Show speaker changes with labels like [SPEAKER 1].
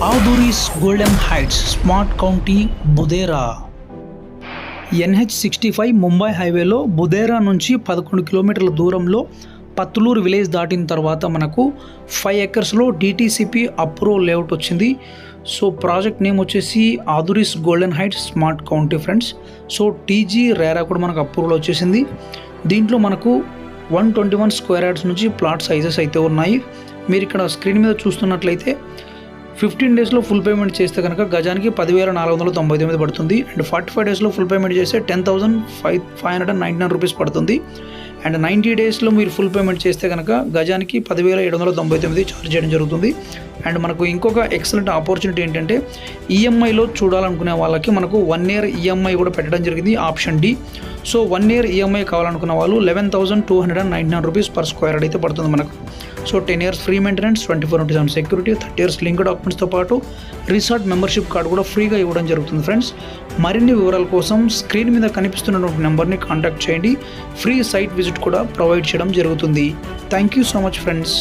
[SPEAKER 1] ఆదూరిస్ golden heights smart county Budera. NH65 Mumbai హైవేలో బుదేరా నుంచి 11 కిలోమీటర్ల దూరంలో పత్తులూరు విలేజ్ దాటిన తర్వాత మనకు 5 ఎకర్స్లో DTCP అప్రూవల్ లేఅవుట్ వచ్చింది. సో ప్రాజెక్ట్ నేమ్ వచ్చేసి Aaduris golden heights smart county friends. So TG RERA కూడా మనకు అప్రూవల్ వచ్చేసింది. దీంట్లో మనకు 121 స్క్వేర్ యార్డ్స్ నుంచి ప్లాట్ సైజెస్ అయితే ఉన్నాయి. మీరు ఇక్కడ స్క్రీన్ మీద చూస్తున్నట్లయితే 15 డేస్లో ఫుల్ పేమెంట్ చేస్తే కనుక గజానికి 10,499 పడుతుంది. అండ్ 45 డేస్లో ఫుల్ పేమెంట్ చేస్తే 10,599 రూపీస్ పడుతుంది. అండ్ 90 డేస్లో మీరు ఫుల్ పేమెంట్ చేస్తే కనుక గజానికి 10,799 ఛార్జ్ చేయడం జరుగుతుంది. అండ్ మనకు ఇంకొక ఎక్సలెంట్ ఆపర్చునిటీ ఏంటంటే ఈఎంఐలో చూడాలనుకునే వాళ్ళకి మనకు 1 year ఈఎంఐ కూడా పెట్టడం జరిగింది, option D. So 1 year EMI కావాలనుకున్న వాళ్ళు 11,299 రూపీస్ పర్ స్క్వేర్ యార్డ్ అయితే పడుతుంది మనకు. So 10 years free maintenance, 24/7 security, 30 years link డాక్యుమెంట్స్తో పాటు రిసార్ట్ మెంబర్షిప్ కార్డు కూడా ఫ్రీగా ఇవ్వడం జరుగుతుంది ఫ్రెండ్స్. మరిన్ని వివరాల కోసం స్క్రీన్ మీద కనిపిస్తున్నటువంటి నెంబర్ని కాంటాక్ట్ చేయండి. ఫ్రీ సైట్ విజిట్ కూడా ప్రొవైడ్ చేయడం జరుగుతుంది. Thank you so much friends.